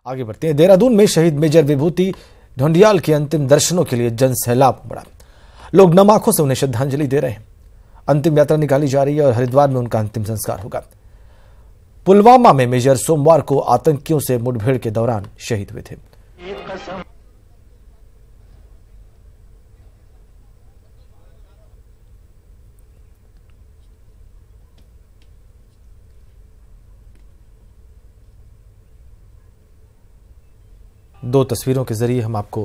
आगे बढ़ते हैं। देहरादून में शहीद मेजर विभूति ढौंडियाल के अंतिम दर्शनों के लिए जन सैलाब उमड़ा। लोग नम आंखों से उन्हें श्रद्धांजलि दे रहे हैं। अंतिम यात्रा निकाली जा रही है और हरिद्वार में उनका अंतिम संस्कार होगा। पुलवामा में मेजर सोमवार को आतंकियों से मुठभेड़ के दौरान शहीद हुए थे। दो तस्वीरों के जरिए हम आपको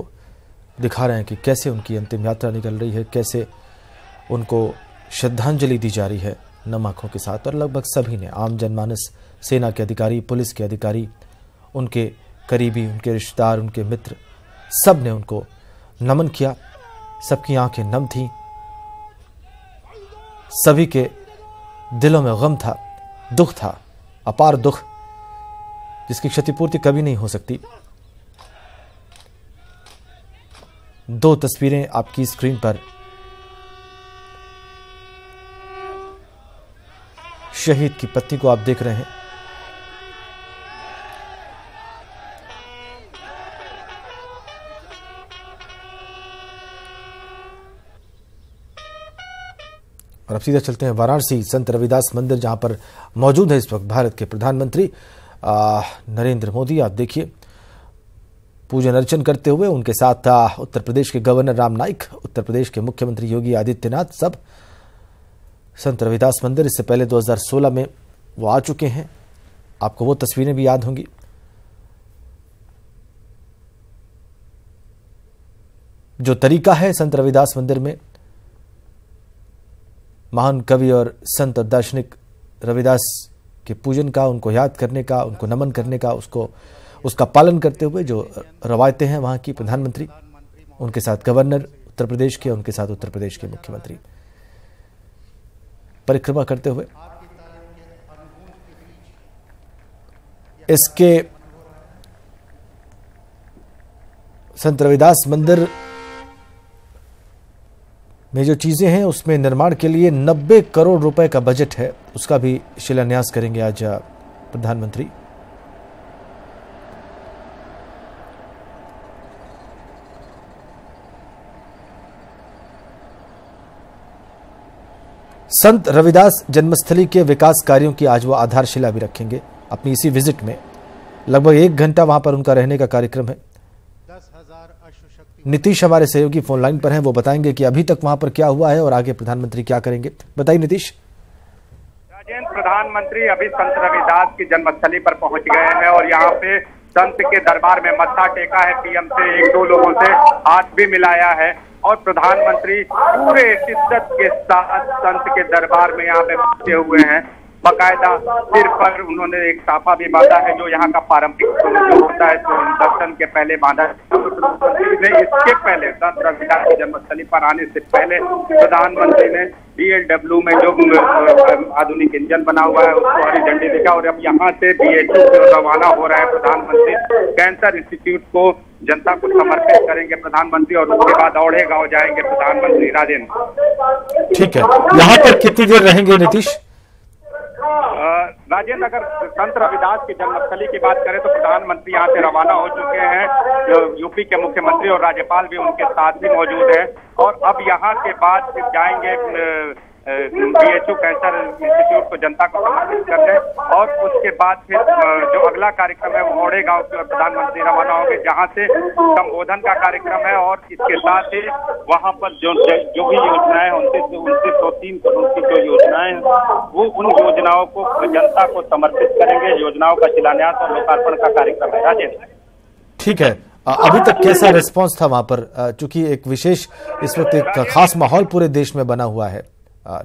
दिखा रहे हैं कि कैसे उनकी अंतिम यात्रा निकल रही है, कैसे उनको श्रद्धांजलि दी जा रही है नम आंखों के साथ। और लगभग सभी ने, आम जनमानस, सेना के अधिकारी, पुलिस के अधिकारी, उनके करीबी, उनके रिश्तेदार, उनके मित्र, सब ने उनको नमन किया। सबकी आंखें नम थीं, सभी के दिलों में गम था, दुख था, अपार दुख जिसकी क्षतिपूर्ति कभी नहीं हो सकती। दो तस्वीरें आपकी स्क्रीन पर शहीद की पत्नी को आप देख रहे हैं। और अब सीधा चलते हैं वाराणसी संत रविदास मंदिर, जहां पर मौजूद है इस वक्त भारत के प्रधानमंत्री नरेंद्र मोदी। आप देखिए, पूजन अर्चन करते हुए उनके साथ उत्तर प्रदेश के गवर्नर राम नाईक, उत्तर प्रदेश के मुख्यमंत्री योगी आदित्यनाथ, सब संत रविदास मंदिर। इससे पहले 2016 में वो आ चुके हैं, आपको वो तस्वीरें भी याद होंगी। जो तरीका है संत रविदास मंदिर में महान कवि और संत दार्शनिक रविदास के पूजन का, उनको याद करने का, उनको नमन करने का, उसका पालन करते हुए जो रवायतें हैं वहां की, प्रधानमंत्री, उनके साथ गवर्नर उत्तर प्रदेश के, उनके साथ उत्तर प्रदेश के मुख्यमंत्री परिक्रमा करते हुए इसके संत रविदास मंदिर में जो चीजें हैं उसमें निर्माण के लिए 90 करोड़ रुपए का बजट है, उसका भी शिलान्यास करेंगे आज प्रधानमंत्री। संत रविदास जन्मस्थली के विकास कार्यों की आज वो आधारशिला भी रखेंगे अपनी इसी विजिट में। लगभग 1 घंटा वहां पर उनका रहने का कार्यक्रम है। नीतीश हमारे सहयोगी फोन लाइन पर हैं, वो बताएंगे कि अभी तक वहां पर क्या हुआ है और आगे प्रधानमंत्री क्या करेंगे। बताइए नीतीश। राजेंद्र, प्रधानमंत्री अभी संत रविदास की जन्मस्थली पर पहुंच गए हैं और यहाँ पे संत के दरबार में मत्था टेका है। पीएम से 1-2 लोगों से हाथ भी मिलाया है और प्रधानमंत्री पूरे शिद्दत के साथ संत के दरबार में यहाँ पे पहुंचे हुए हैं। बाकायदा सिर पर उन्होंने एक साफा भी बांधा है, जो यहाँ का पारंपरिक जो होता है, तो दर्शन के पहले बांधा है। इसके पहले संत रविदास की जन्मस्थली पर आने से पहले प्रधानमंत्री ने BLW में जो आधुनिक इंजन बना हुआ है उसको हरी झंडी दिखा और अब यहाँ से BHU रवाना हो रहा है प्रधानमंत्री। कैंसर इंस्टीट्यूट को जनता को समर्पित करेंगे प्रधानमंत्री और उसके बाद औढ़े गांव जाएंगे प्रधानमंत्री। राजेंद्र, ठीक है, यहाँ पर कितनी देर रहेंगे नीतीश? राजेंद्र, अगर संत रविदास की जन्मस्थली की बात करें तो प्रधानमंत्री यहाँ से रवाना हो चुके हैं। यूपी के मुख्यमंत्री और राज्यपाल भी उनके साथ ही मौजूद हैं और अब यहाँ के बाद फिर जाएंगे BHU कैंसर इंस्टीट्यूट को जनता को समर्पित करने और उसके बाद फिर जो अगला कार्यक्रम है वो औढ़े गांव की ओर प्रधानमंत्री रवाना होंगे, जहां से संबोधन का कार्यक्रम है और इसके साथ ही वहां पर जो भी योजनाएं 29-3 करोड़ की जो योजनाएं वो उन योजनाओं को जनता को समर्पित करेंगे। योजनाओं का शिलान्यास और लोकार्पण का कार्यक्रम है। राजेंद्र, ठीक है, अभी तक कैसा रिस्पांस था वहां पर, चूंकि एक विशेष इस वक्त एक खास माहौल पूरे देश में बना हुआ है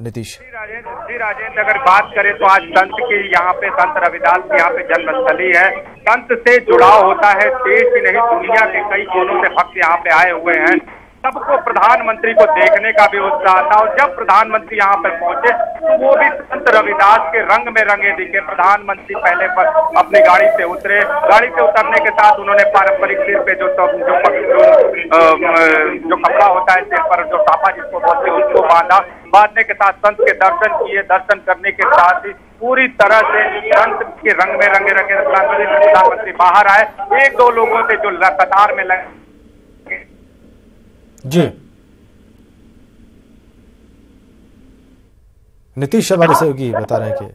नीतीश? जी राजेंद्र, अगर बात करें तो आज संत की यहाँ पे संत रविदास की यहाँ पे जन्मस्थली है। संत से जुड़ाव होता है, देश ही नहीं दुनिया के कई कोनों से भक्त यहाँ पे आए हुए हैं। सबको प्रधानमंत्री को देखने का भी उत्साह था और जब प्रधानमंत्री यहाँ पर पहुंचे तो वो भी संत रविदास के रंग में रंगे दिखे। प्रधानमंत्री पहले पर अपनी गाड़ी से उतरे, गाड़ी से उतरने के साथ उन्होंने पारंपरिक सिर पे जो कपड़ा होता है, सिर पर जो साफा जिसको बोलते हैं उसको बांधा। बांधने के साथ संत के दर्शन किए। दर्शन करने के साथ ही पूरी तरह से रंग के रंग में रंगे रखे प्रधानमंत्री बाहर आए। एक दो लोगों से जो कतार में लगे जी नीतीश शर्मा सहयोगी बता रहे हैं कि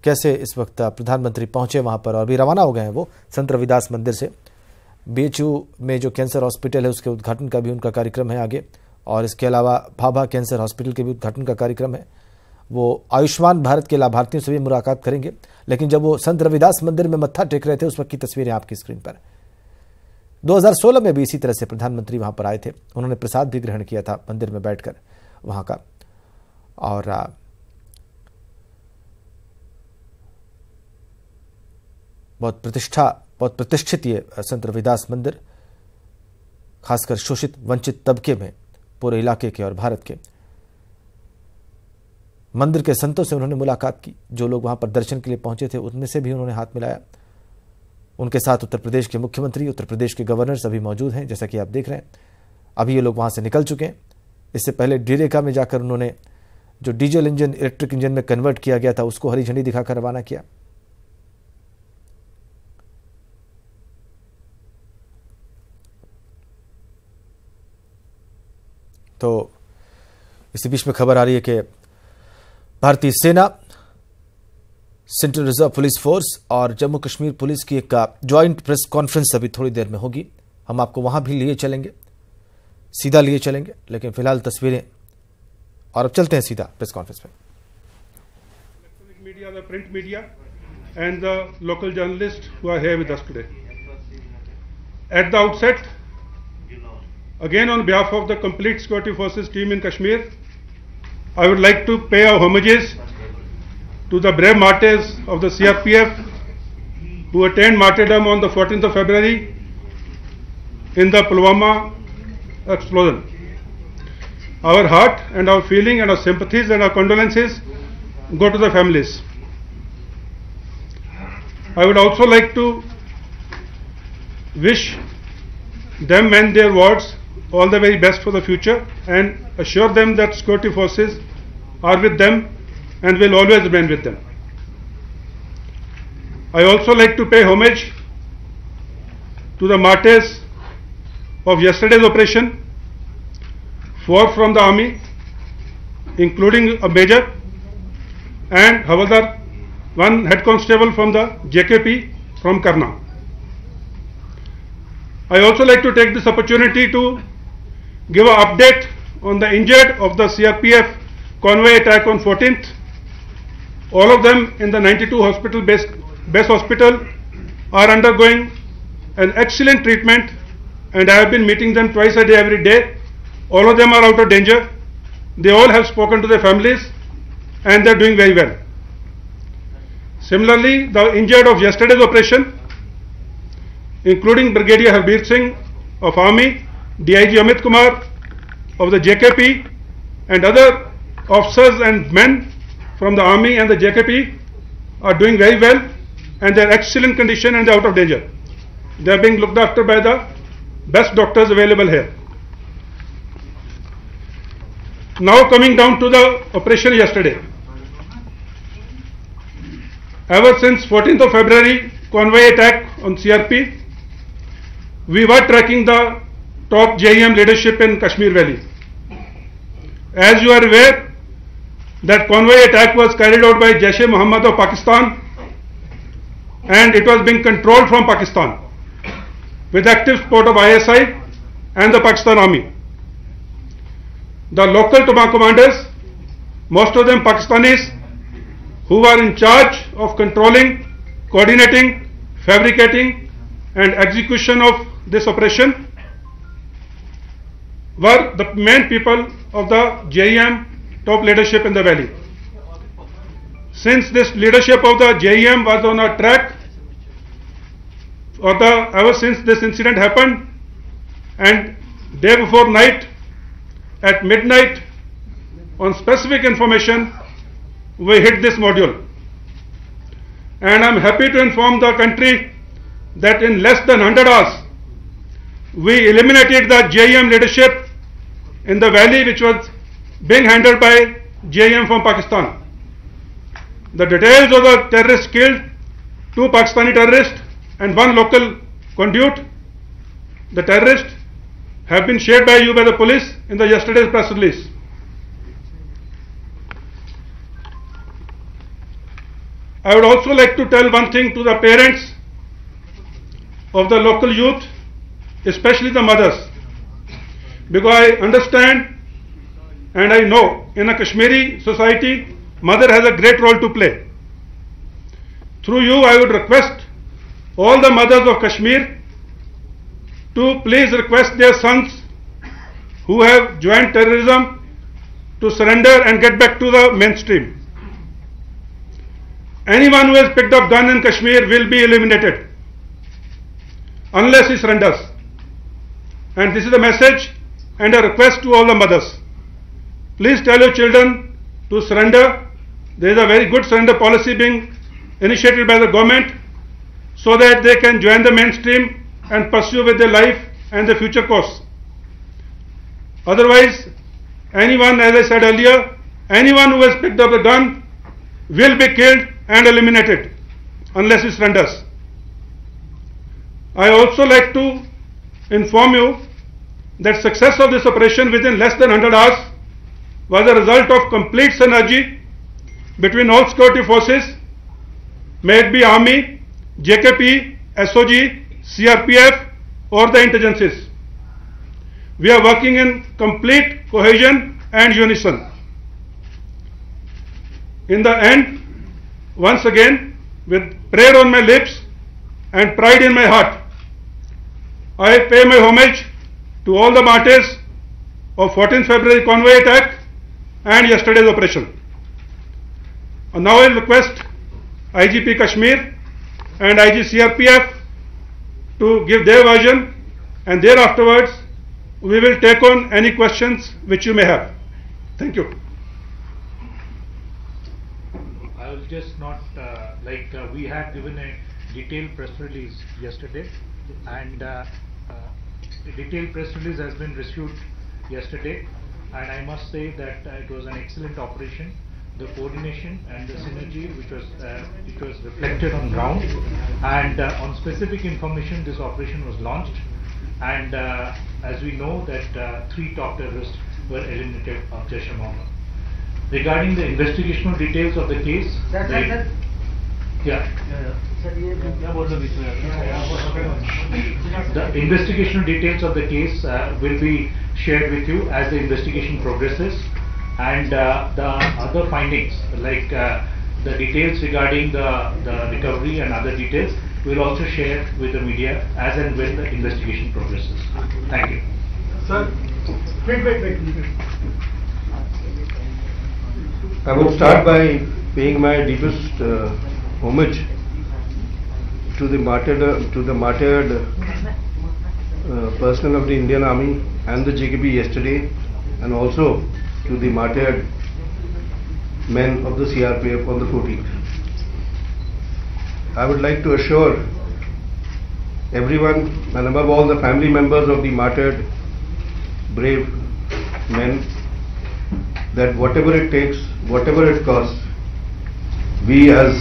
कैसे इस वक्त प्रधानमंत्री पहुंचे वहां पर और अभी रवाना हो गए हैं वो संत रविदास मंदिर से। बीएचयू में जो कैंसर हॉस्पिटल है उसके उद्घाटन का भी उनका कार्यक्रम है आगे, और इसके अलावा भाभा कैंसर हॉस्पिटल के भी उद्घाटन का कार्यक्रम है। वो आयुष्मान भारत के लाभार्थियों से भी मुलाकात करेंगे। लेकिन जब वो संत रविदास मंदिर में मत्था टेक रहे थे उस वक्त की तस्वीरें आपकी स्क्रीन पर। 2016 में भी इसी तरह से प्रधानमंत्री वहां पर आए थे, उन्होंने प्रसाद भी ग्रहण किया था मंदिर में बैठकर वहां का। और बहुत प्रतिष्ठित ये संत रविदास मंदिर, खासकर शोषित वंचित तबके में पूरे इलाके के और भारत के। मंदिर के संतों से उन्होंने मुलाकात की, जो लोग वहां पर दर्शन के लिए पहुंचे थे उनमें से भी उन्होंने हाथ मिलाया। उनके साथ उत्तर प्रदेश के मुख्यमंत्री, उत्तर प्रदेश के गवर्नर सभी मौजूद हैं, जैसा कि आप देख रहे हैं। अभी ये लोग वहां से निकल चुके हैं। इससे पहले डीरेका में जाकर उन्होंने जो डीजल इंजन इलेक्ट्रिक इंजन में कन्वर्ट किया गया था उसको हरी झंडी दिखाकर रवाना किया। तो इसी बीच में खबर आ रही है कि भारतीय सेना, सेंट्रल रिजर्व पुलिस फोर्स और जम्मू कश्मीर पुलिस की एक ज्वाइंट प्रेस कॉन्फ्रेंस अभी थोड़ी देर में होगी। हम आपको वहां भी लिए चलेंगे, सीधा लिए चलेंगे, लेकिन फिलहाल तस्वीरें। और अब चलते हैं सीधा प्रेस कॉन्फ्रेंस में। Electronic media, the print media and the local journalist who are here with us today. At the outset, again on behalf of the complete security forces team in Kashmir, I would like to pay our homages to the brave martyrs of the CRPF who attained martyrdom on the 14th of February in the Pulwama explosion. Our heart and our feeling and our sympathies and our condolences go to the families. I would also like to wish them and their wards all the very best for the future and assure them that security forces are with them and will always remain with them. I also like to pay homage to the martyrs of yesterday's operation, 4 from the army, including a major, and Havaldar, 1 head constable from the JKP from Karna. I also like to take this opportunity to give an update on the injured of the CRPF convoy attack on 14th. All of them in the 92 hospital base hospital are undergoing an excellent treatment, and I have been meeting them twice a day every day. All of them are out of danger. They all have spoken to their families and they are doing very well. Similarly, the injured of yesterday's operation, including Brigadier Harbir Singh of Army, DIG Amit Kumar of the JKP, and other officers and men from the Army and the JKP are doing very well, and they are excellent condition and they are out of danger. They are being looked after by the best doctors available here. Now coming down to the operation yesterday. Ever since 14th of February convoy attack on CRP, we were tracking the top JEM leadership in Kashmir Valley. As you are aware, that convoy attack was carried out by Jaish-e-Mohammed of Pakistan, and it was being controlled from Pakistan with active support of ISI and the Pakistan Army. The local commanders, most of them Pakistanis, who were in charge of controlling, coordinating, fabricating and execution of this operation, were the main people of the JEM top leadership in the valley. Since this leadership of the JEM was on a track, ever since this incident happened, and day before night, at midnight, on specific information, we hit this module. And I am happy to inform the country that in less than 100 hours, we eliminated the JEM leadership in the valley which was being handled by JEM from Pakistan. the details of the terrorists killed, 2 Pakistani terrorists and 1 local conduit, the terrorists, have been shared by you by the police in the yesterday's press release. I would also like to tell one thing to the parents of the local youth, especially the mothers, because I understand and I know in a Kashmiri society, mother has a great role to play. Through you, I would request all the mothers of Kashmir to please request their sons who have joined terrorism to surrender and get back to the mainstream. Anyone who has picked up gun in Kashmir will be eliminated unless he surrenders. And this is a message and a request to all the mothers. Please tell your children to surrender. There is a very good surrender policy being initiated by the government so that they can join the mainstream and pursue with their life and their future course. Otherwise, anyone, as I said earlier, anyone who has picked up the gun will be killed and eliminated unless he surrenders. I also like to inform you that success of this operation within less than 100 hours was a result of complete synergy between all security forces, may it be Army, JKP, SOG, CRPF or the intelligences. We are working in complete cohesion and unison. In the end, once again, with prayer on my lips and pride in my heart, I pay my homage to all the martyrs of 14th February convoy attack and yesterday's operation. And now I request IGP Kashmir and IG CRPF to give their version, and thereafterwards we will take on any questions which you may have. Thank you. I will just not we had given a detailed press release yesterday, and the detailed press release has been issued yesterday, and I must say that it was an excellent operation. The coordination and the synergy which was reflected on ground, and on specific information this operation was launched, and as we know that 3 top terrorists were eliminated of Jaish-e-Mohammed. Regarding the investigational details of the case, the investigational details of the case will be shared with you as the investigation progresses, and the other findings like the details regarding the recovery and other details we will also share with the media as and when the investigation progresses. Thank you. Sir, wait. I would start by paying my deepest homage to the martyred personnel of the Indian Army and the JKP yesterday, and also to the martyred men of the CRPF on the 14th. I would like to assure everyone, and above all the family members of the martyred brave men, that whatever it takes, whatever it costs, we as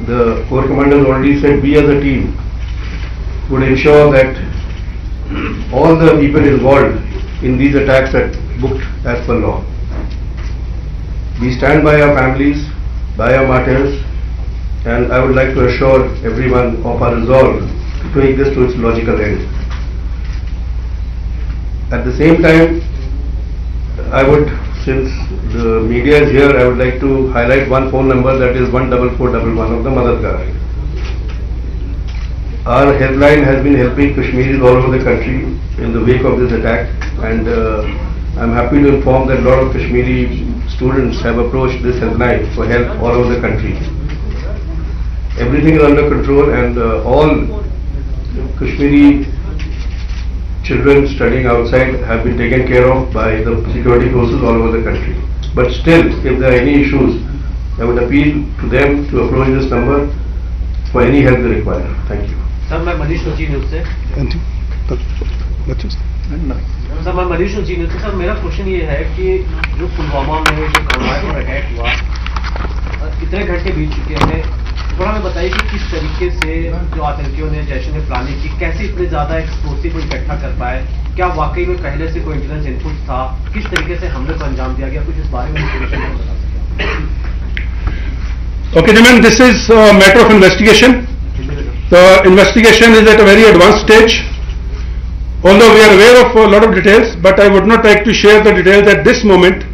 the Corps Commanders already said, we as a team would ensure that all the people involved in these attacks are booked as per law. We stand by our families, by our martyrs, and I would like to assure everyone of our resolve to take this to its logical end. At the same time, I would, since the media is here, I would like to highlight one phone number, that is 14411 of the Madadgar. Our helpline has been helping Kashmiris all over the country in the wake of this attack, and I'm happy to inform that a lot of Kashmiri students have approached this helpline for help all over the country. Everything is under control, and all Kashmiri children studying outside have been taken care of by the security forces all over the country. But still, if there are any issues, I would appeal to them to approach this number for any help they require. Thank you. Sir, मैं मनीष ऊंची news से। Sir, मैं मनीष ऊंची news से। Sir, मेरा question ये है कि जो पुलवामा में जो कानवाई पर अटैक हुआ, इतने घंटे बीत चुके हैं, थोड़ा हमें बताइए कि किस तरीके से जो आतंकियों ने जैश ने प्लानिंग की, कैसे इतने ज्यादा एक्सप्लोसिव को इकट्ठा कर पाए, क्या वाकई में पहले से कोई इंटेलिजेंस इनपुट था, किस तरीके से हमले को अंजाम दिया गया, कुछ इस बारे में इंफॉर्मेशन बता सकते हैं? Okay, gentlemen, this is a matter of investigation. The investigation is at a very advanced stage. Although we are aware of a lot of details, but I would not like to share the details at this moment,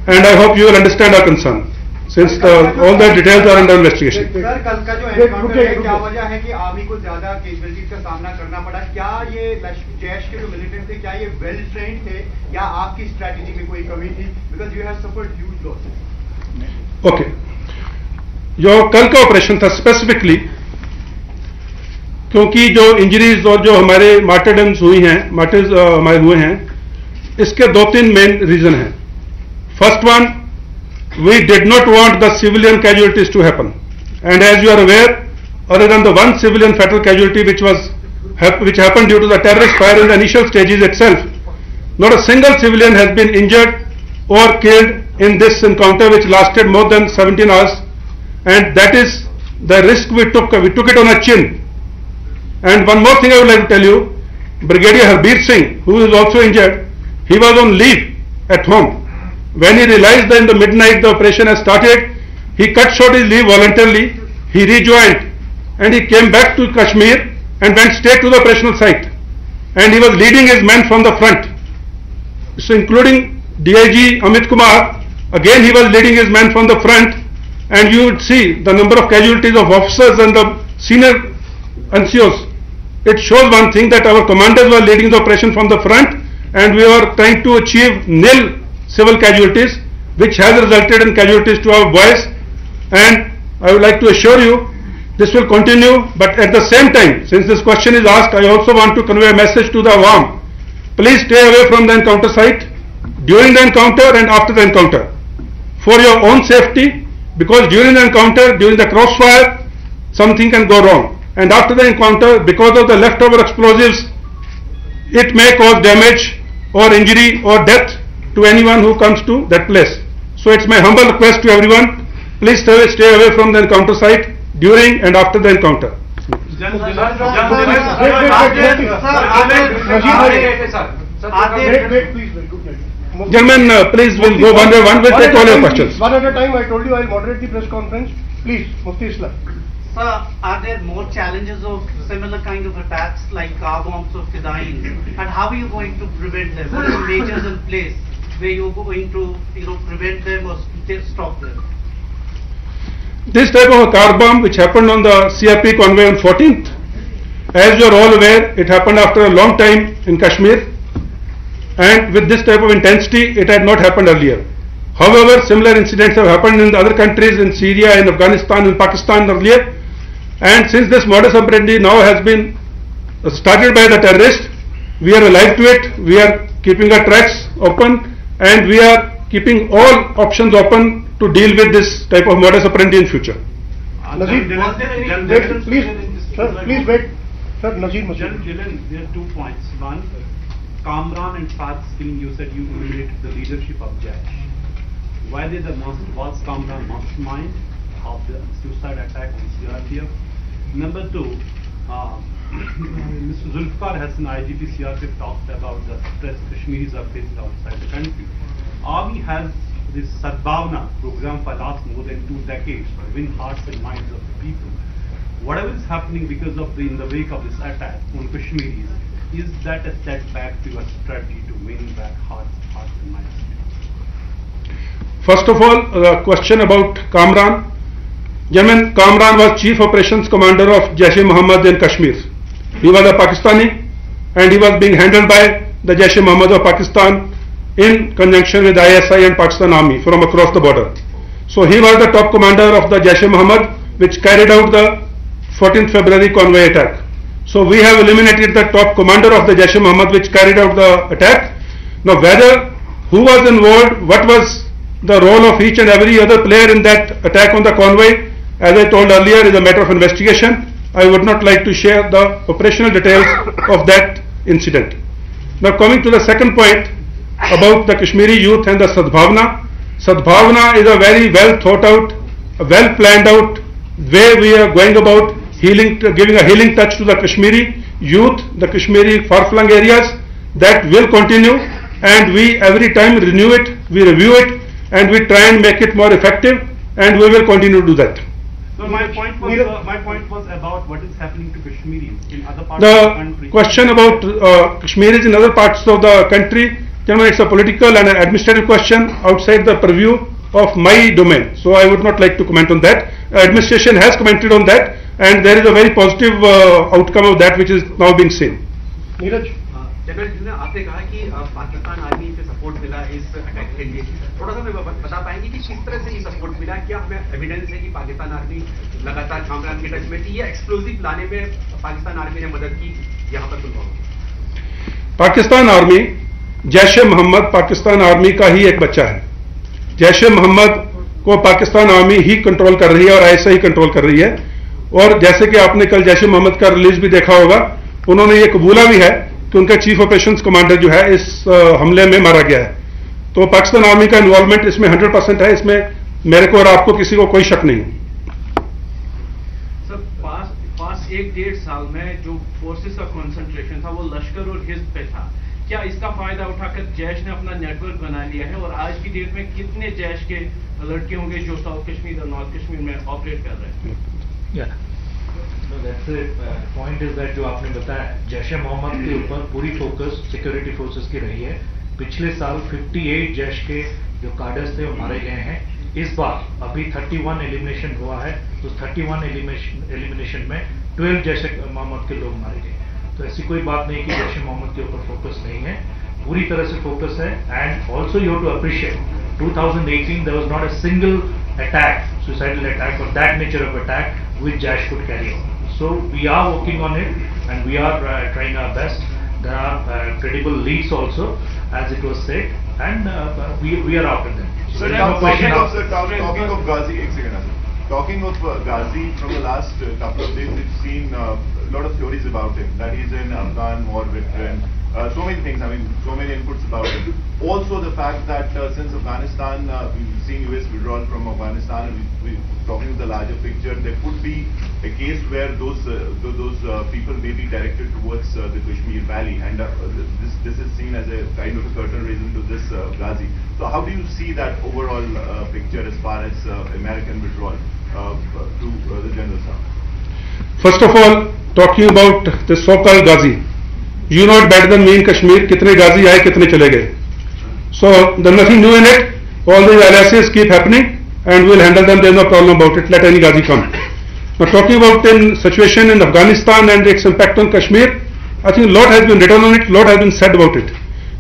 and I hope you will understand our concern, since all the details are under investigation. Sir, कल का जो encounter है, क्या वजह है कि army को ज्यादा कैजुअलिटीज का सामना करना पड़ा? क्या ये जैश के जो मिलिटेंट थे, क्या ये वेल ट्रेन्ड थे, या आपकी स्ट्रैटेजी में कोई कमी थी? Because you have suffered huge losses. Okay. जो कल का ऑपरेशन था स्पेसिफिकली, क्योंकि जो इंजरीज और जो हमारे मार्टरडम्स हुई हैं, मार्टर्स हमारे हुए हैं, इसके 2-3 मेन रीजन हैं. First one, we did not want the civilian casualties to happen, and as you are aware, other than the one civilian fatal casualty which happened due to the terrorist fire in the initial stages itself, not a single civilian has been injured or killed in this encounter, which lasted more than 17 hours, and that is the risk we took it on our chin. And one more thing I would like to tell you, Brigadier Harbir Singh, who is also injured, he was on leave at home. When he realized that in the midnight the operation has started, he cut short his leave voluntarily, he rejoined, and he came back to Kashmir and went straight to the operational site, and he was leading his men from the front. So including DIG Amit Kumar, again he was leading his men from the front, and you would see the number of casualties of officers and the senior NCOs. It shows one thing, that our commanders were leading the operation from the front, and we were trying to achieve nil civil casualties, which has resulted in casualties to our boys. And I would like to assure you, this will continue. But at the same time, since this question is asked, I also want to convey a message to the Awam. Please stay away from the encounter site during the encounter and after the encounter, for your own safety, because during the encounter, during the crossfire, something can go wrong, and after the encounter, because of the leftover explosives, it may cause damage or injury or death to anyone who comes to that place. So it's my humble request to everyone, please stay away from the encounter site during and after the encounter. Gentlemen, please, we'll go one by one, we'll take all your questions. One at a time. I told you I'll moderate the press conference. Please, Mufti Islam. Sir, are there more challenges of similar kind of attacks like car bombs or Fidain, and how are you going to prevent them? What are the measures in place where you are going to prevent them or stop them? This type of a car bomb which happened on the CRP convoy on 14th, as you are all aware, it happened after a long time in Kashmir, and with this type of intensity it had not happened earlier. However, similar incidents have happened in other countries, in Syria, in Afghanistan, in Pakistan earlier, and since this modus operandi now has been started by the terrorists, we are alive to it, we are keeping our tracks open, and we are keeping all options open to deal with this type of modus operandi in future. Wait, please, sir, please wait. Sir, Nazir Masud. There are 2 points. One, Kamran and Saad's killing, you said you eliminated the leadership of Jaish. Why did was Kamran mastermind of the suicide attack on CRPF? Number 2, Mr. Zulfikar Hassan, IGP CRPF, talked about the stress Kashmiris are facing outside the country. Army has this Sadbhavna program for last more than 2 decades to win hearts and minds of the people. Whatever is happening because of in the wake of this attack on Kashmiris, is that a setback to your strategy to win back hearts and minds? First of all, the question about Kamran. Gentlemen, Kamran was Chief Operations Commander of Jaish-e-Mohammed in Kashmir. He was a Pakistani, and he was being handled by the Jaish-e-Mohammed of Pakistan in conjunction with ISI and Pakistan Army from across the border. So he was the top commander of the Jaish-e-Mohammed, which carried out the 14th February convoy attack. So we have eliminated the top commander of the Jaish-e-Mohammed, which carried out the attack. Now whether who was involved, what was the role of each and every other player in that attack on the convoy, as I told earlier, is a matter of investigation. I would not like to share the operational details of that incident. Now coming to the second point about the Kashmiri youth and the Sadbhavna. Sadbhavna is a very well thought out well planned out way we are going about healing, giving a healing touch to the Kashmiri youth, the Kashmiri far-flung areas. That will continue, and we every time renew it, we review it, and we try and make it more effective, and we will continue to do that. So my point was about what is happening to Kashmiris in other parts of the country. The question about Kashmiris in other parts of the country, gentlemen, it's a political and an administrative question outside the purview of my domain. So I would not like to comment on that. Administration has commented on that, and there is a very positive outcome of that which is now being seen. Neeraj, general आपने कहा कि Pakistan army से support मिला इस attack के लिए, थोड़ा सा बता पाएंगे कि किस तरह से ये सपोर्ट मिला? क्या हमें एविडेंस है कि पाकिस्तान आर्मी लगातार कामरान के टच में थी या एक्सप्लोजिव लाने में पाकिस्तान आर्मी ने मदद की यहाँ पर पुलवामा? पाकिस्तान आर्मी जैश ए मोहम्मद पाकिस्तान आर्मी का ही एक बच्चा है। जैश ए मोहम्मद को पाकिस्तान आर्मी ही कंट्रोल कर रही है और ऐसे ही कंट्रोल कर रही है। और जैसे कि आपने कल जैश ए मोहम्मद का रिलीज भी देखा होगा, उन्होंने ये कबूला भी है कि उनका चीफ ऑपरेशंस कमांडर जो है इस हमले में मारा गया है। तो पाकिस्तान आर्मी का इन्वॉल्वमेंट इसमें 100% है, इसमें मेरे को और आपको किसी को कोई शक नहीं है। सर, पास 1-1.5 साल में जो फोर्सेस का कंसंट्रेशन था वो लश्कर और हिज़्ब पे था। क्या इसका फायदा उठाकर जैश ने अपना नेटवर्क बना लिया है? और आज की डेट में कितने जैश के लड़के होंगे जो साउथ कश्मीर और नॉर्थ कश्मीर में ऑपरेट कर रहे हैं? पॉइंट इज दैट जो आपने बताया, जैश ए मोहम्मद के ऊपर पूरी फोकस सिक्योरिटी फोर्सेस की रही है। पिछले साल 58 जैश के जो कार्डर्स थे वो मारे गए हैं। इस बार अभी 31 एलिमिनेशन हुआ है, तो 31 एलिमिनेशन में 12 जैश ए मोहम्मद के लोग मारे गए। तो ऐसी कोई बात नहीं कि जैश ए मोहम्मद के ऊपर फोकस नहीं है, पूरी तरह से फोकस है। And also you have to appreciate 2018 there was not a single attack, suicidal attack or that nature of attack which Jaish could carry on. So we are working on it and we are trying our best. There are credible leads also, as it was said, and we are after them. So talking of Ghazi, talking of Ghazi, from the last couple of days, we've seen a lot of stories about him, that he's an Afghan war veteran, so many things, I mean, so many inputs about him. Also the fact that since Afghanistan, we've seen US withdrawal from Afghanistan, and we're talking of the larger picture, there could be a case where those people may be directed towards the Kashmir Valley, and this is seen as a kind of a curtain raiser to this Ghazi. So how do you see that overall picture as far as American withdrawal to the General Staff? First of all, talking about the so-called Ghazi, you know it better than me in Kashmir, कितने Ghazi आए, कितने चले गए. So there's nothing new in it. All these aliases keep happening, and we'll handle them. There's no problem about it. Let any Ghazi come. Now talking about the situation in Afghanistan and its impact on Kashmir, I think a lot has been written on it, a lot has been said about it.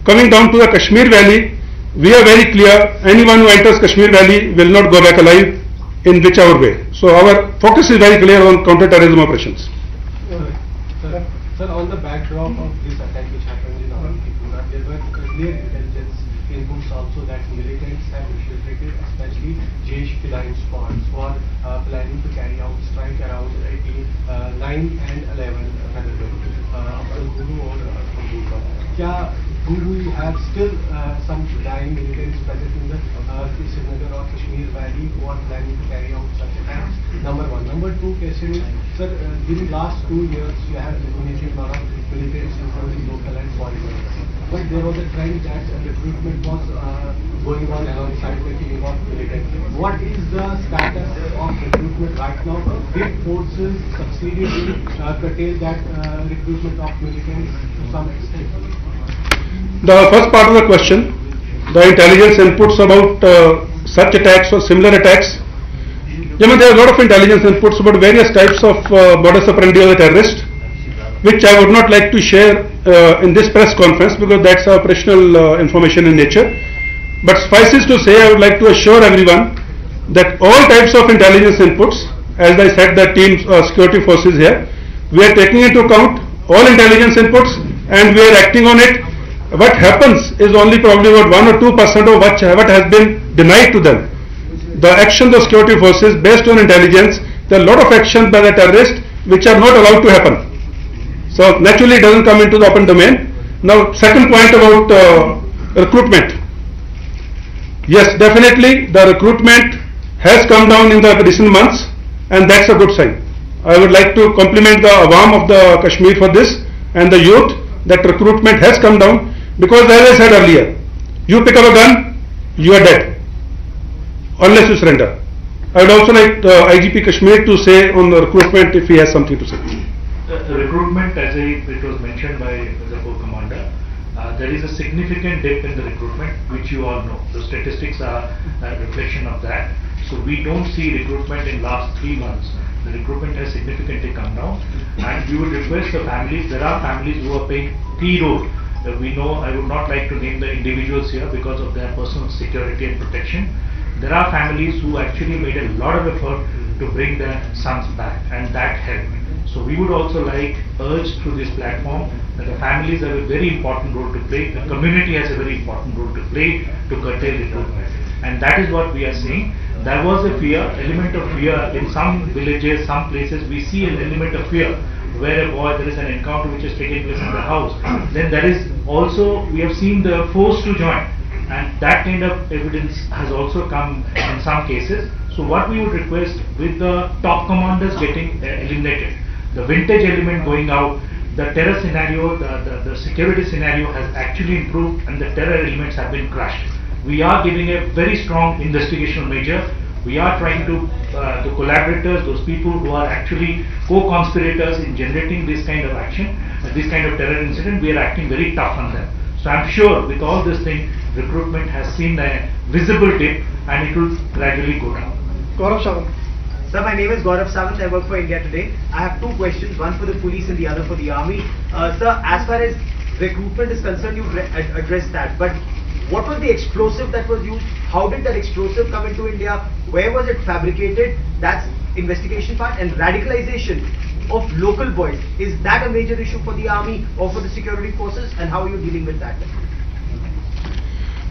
Coming down to the Kashmir Valley, we are very clear. Anyone who enters Kashmir Valley will not go back alive in whichever way. So our focus is very clear on counter-terrorism operations. Sir, on the backdrop of this attack which happened in our Tripura, there were clear intelligence inputs also that militants have infiltrated, especially Jaish Fidain squads, for planning to carry out strike around 9 and 11 Guru or Pulwama. Do we have still some Fidain militants present in the Srinagar or Kashmir Valley who are planning to carry out such attacks? Number one. Number two question is, sir, during last 2 years you have eliminated a lot of militants, including local and foreign. But there was a trend that recruitment was going on alongside the killing of militants. What is the status of recruitment right now? Did forces succeeded in curtail that recruitment of militants to some extent? The first part of the question, the intelligence inputs about such attacks or similar attacks. There are a lot of intelligence inputs about various types of modus operandi of the terrorist, which I would not like to share in this press conference because that's operational information in nature. But suffices to say, I would like to assure everyone that all types of intelligence inputs, as I said, the team security forces here, we are taking into account all intelligence inputs and we are acting on it. What happens is only probably about 1 or 2% of what has been denied to them. The actions of security forces based on intelligence, there are a lot of actions by the terrorists which are not allowed to happen. So naturally it doesn't come into the open domain. Now second point about recruitment. Yes, definitely the recruitment has come down in the recent months, and that's a good sign. I would like to compliment the Awam of the Kashmir for this, and the youth, that recruitment has come down, because as I said earlier, you pick up a gun, you are dead, unless you surrender. I would also like IGP Kashmir to say on the recruitment if he has something to say. Recruitment, as it was mentioned by the Corps Commander, there is a significant dip in the recruitment, which you all know. The statistics are a reflection of that. So we don't see recruitment in last 3 months. The recruitment has significantly come down, and we would request the families. There are families who are playing key role. We know, I would not like to name the individuals here because of their personal security and protection. There are families who actually made a lot of effort to bring their sons back, and that helped. So we would also like urge through this platform that the families have a very important role to play, the community has a very important role to play to curtail recruitment, and that is what we are seeing. There was a element of fear in some villages, some places. We see an element of fear where there is an encounter which is taking place in the house. Then there is also, we have seen the force to join, and that kind of evidence has also come in some cases. So what we would request, with the top commanders getting eliminated, the vintage element going out, the terror scenario, the security scenario has actually improved, and the terror elements have been crushed. We are giving a very strong investigational measure. We are trying to, the collaborators, those people who are actually co-conspirators in generating this kind of action, this kind of terror incident, we are acting very tough on them. So I'm sure with all this thing, recruitment has seen a visible dip, and it will gradually go down. Gaurav Sawant. Sir, my name is Gaurav Sawant. I work for India Today. I have 2 questions, one for the police and the other for the army. Sir, as far as recruitment is concerned, you've addressed that. But what was the explosive that was used? How did that explosive come into India? Where was it fabricated? That's investigation part. And radicalization of local boys, is that a major issue for the army or for the security forces? And how are you dealing with that?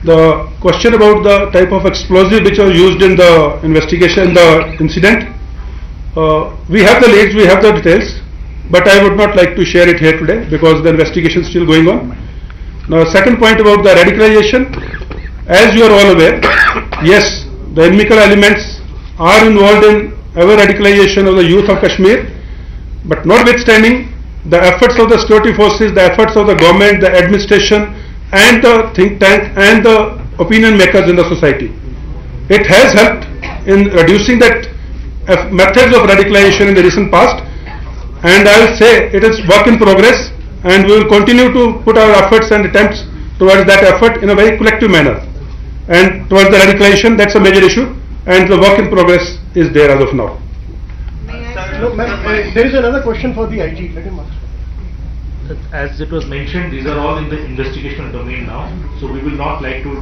The question about the type of explosive which was used in the investigation, the incident, we have the leads, we have the details, but I would not like to share it here today because the investigation is still going on. Now, second point about the radicalization, as you are all aware, yes, the inimical elements are involved in ever radicalization of the youth of Kashmir, but notwithstanding the efforts of the security forces, the efforts of the government, the administration, and the think tank and the opinion makers in the society, it has helped in reducing that methods of radicalization in the recent past, and I will say it is work in progress, and we will continue to put our efforts and attempts towards that effort in a very collective manner. And towards the radicalization, that's a major issue, and the work in progress is there as of now. No, there is another question for the IG. Let him ask. As it was mentioned, these are all in the investigational domain now, so we will not like to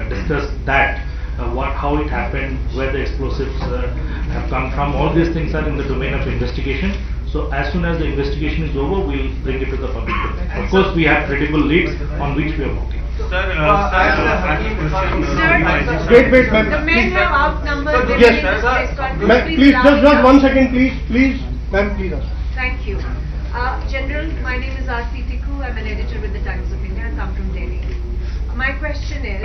discuss that, how it happened, where the explosives have come from. All these things are in the domain of investigation. So as soon as the investigation is over, we will bring it to the public. Of course, we have credible leads on which we are working. Wait, ma'am. The men have outnumbered women Yes. in this press conference. Please, just 1 second, please, ma'am, please. Thank you. General, my name is Aarti Tikku. I'm an editor with the Times of India. I come from Delhi. My question is,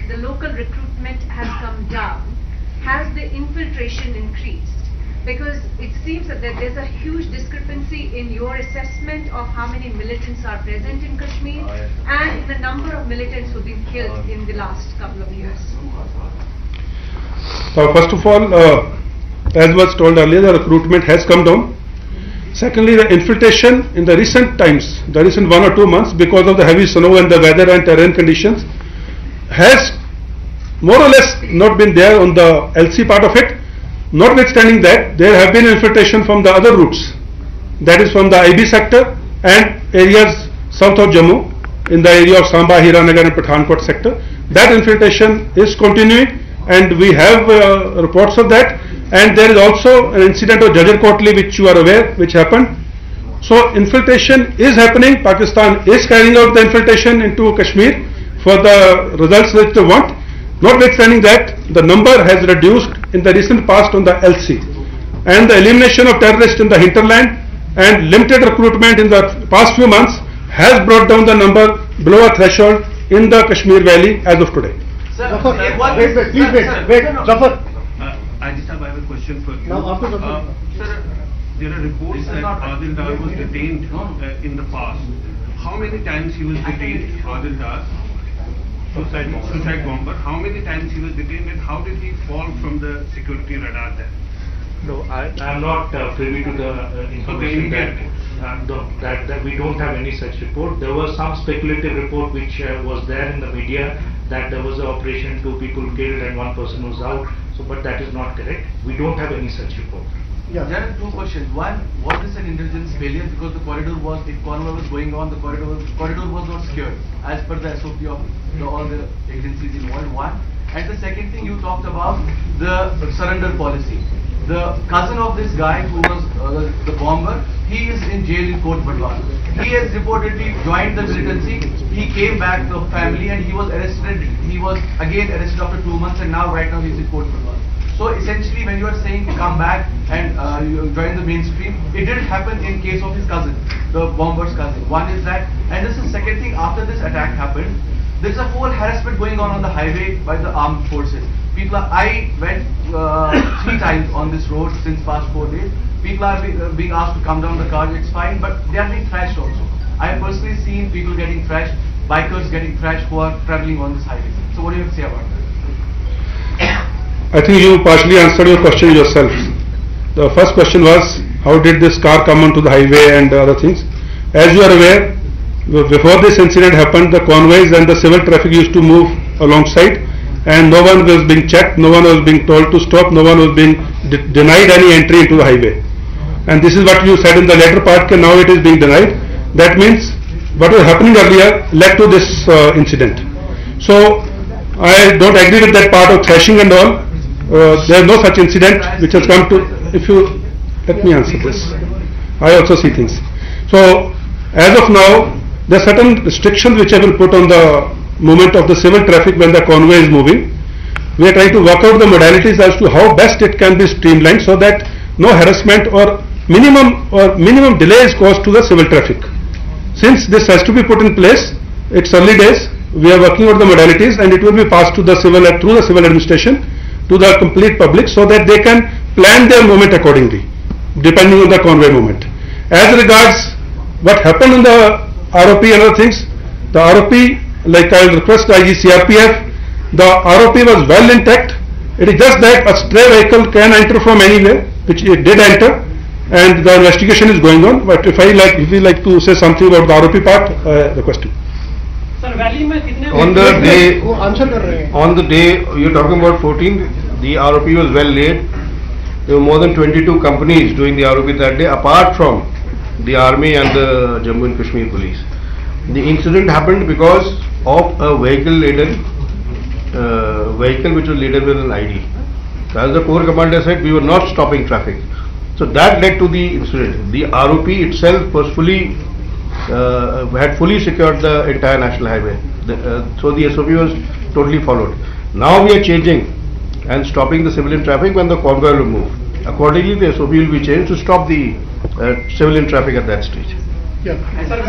the local recruitment has come down. Has the infiltration increased? Because it seems that there's a huge discrepancy in your assessment of how many militants are present in Kashmir and in the number of militants who've been killed in the last couple of years. First of all, as was told earlier, the recruitment has come down. Secondly, the infiltration in the recent times, the recent 1 or 2 months, because of the heavy snow and the weather and terrain conditions, has more or less not been there on the LC part of it. Notwithstanding that, there have been infiltration from the other routes, that is from the IB sector and areas south of Jammu, in the area of Samba, Hiranagar and Pathankot sector. That infiltration is continuing, and we have reports of that. And there is also an incident of Jajjar Kotli, which you are aware, which happened. So infiltration is happening. Pakistan is carrying out the infiltration into Kashmir for the results which they want. Notwithstanding that, the number has reduced in the recent past on the LC. And the elimination of terrorists in the hinterland and limited recruitment in the past few months has brought down the number below a threshold in the Kashmir Valley as of today. Zafar, wait, Zafar. question for you. Now, after the sir, there are reports that Adil Dar was detained in the past. How many times he was detained, Adil Dar? Suicide bomber. How many times he was detained and how did he fall from the security radar there? No, I am not privy to the information that we don't have any such report. There was some speculative report which was there in the media that there was an operation, 2 people killed and 1 person was out. So, but that is not correct. We don't have any such report. Yeah. There are 2 questions. One, was this an intelligence failure because the corridor was, if convoy was going on, the corridor was not secured as per the SOP of all the agencies involved. One, and the second thing you talked about the surrender policy. The cousin of this guy who was the bomber, he is in jail in Court Badwan. He has reportedly joined the militancy. He came back to family and he was arrested. He was again arrested after 2 months and now right now he is in Court Badwan. So essentially when you are saying come back and you join the mainstream, it didn't happen in case of his cousin, the bomber's cousin. One is that, and this is the second thing, after this attack happened, there is a whole harassment going on the highway by the armed forces. I went 3 times on this road since past 4 days. People are being asked to come down the car, it's fine, but they are being thrashed also. I have personally seen people getting thrashed, bikers getting thrashed who are travelling on this highway. So what do you have to say about that? I think you partially answered your question yourself. The first question was, how did this car come onto the highway and other things? As you are aware, before this incident happened, the convoys and the civil traffic used to move alongside and no one was being checked, no one was being told to stop, no one was being denied any entry into the highway. And this is what you said in the later part, now it is being denied. That means what was happening earlier led to this incident. So I don't agree with that part of thrashing and all. There is no such incident which has come to, if you let me answer this. I also see things. So as of now, there are certain restrictions which have been put on the movement of the civil traffic when the convoy is moving. We are trying to work out the modalities as to how best it can be streamlined so that no harassment or minimum delay is caused to the civil traffic. Since this has to be put in place, it's early days, we are working out the modalities and it will be passed to the civil through the civil administration to the complete public so that they can plan their movement accordingly, depending on the convoy movement. As regards what happened in the ROP and other things, the ROP, like I will request IG CRPF, the ROP was well intact. It is just that a stray vehicle can enter from anywhere, which it did enter, and the investigation is going on. But if you like to say something about the ROP part, request you. On the day you are talking about 14th, the ROP was well laid. There were more than 22 companies doing the ROP that day, apart from the army and the Jammu and Kashmir police. The incident happened because of a vehicle which was laden with an ID. So as the Corps Commander said, we were not stopping traffic. So that led to the incident. The ROP itself was had fully secured the entire national highway. So the SOP was totally followed. Now we are changing and stopping the civilian traffic when the convoy will move. Accordingly, the SOP will be changed to stop the civilian traffic at that stage. Yeah. I'm sorry,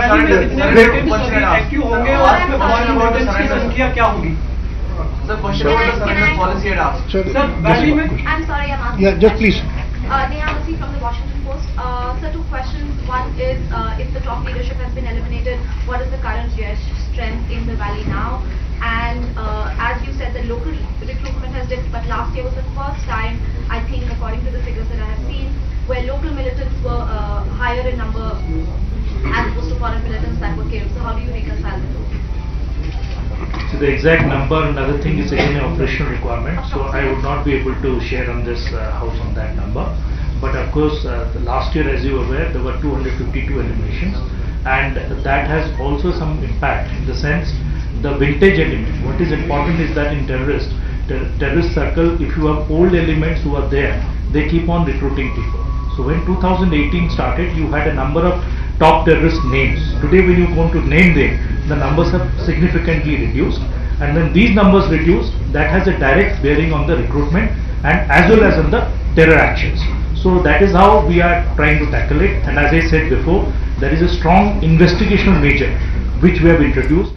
I'm asking. Yeah, just please. Nehamasi from the Washington Post. Sir, 2 questions. One is, if the top leadership has been eliminated, what is the current strength in the valley now? And as you said, the local recruitment has dipped, but last year was the first time, I think, according to the figures that I have seen, where local militants were higher in number as opposed to foreign militants that were killed. So how do you reconcile the two? So the exact number and other thing is again an operational requirement. So I would not be able to share on this house on that number. But of course, last year, as you are aware, there were 252 eliminations, and that has also some impact in the sense the vintage element. What is important is that in terrorist circle, if you have old elements who are there, they keep on recruiting people. So when 2018 started, you had a number of top terrorist names. Today when you go to name them, the numbers have significantly reduced, and when these numbers reduce, that has a direct bearing on the recruitment and as well as on the terror actions. So that is how we are trying to tackle it, and as I said before, there is a strong investigational measure which we have introduced.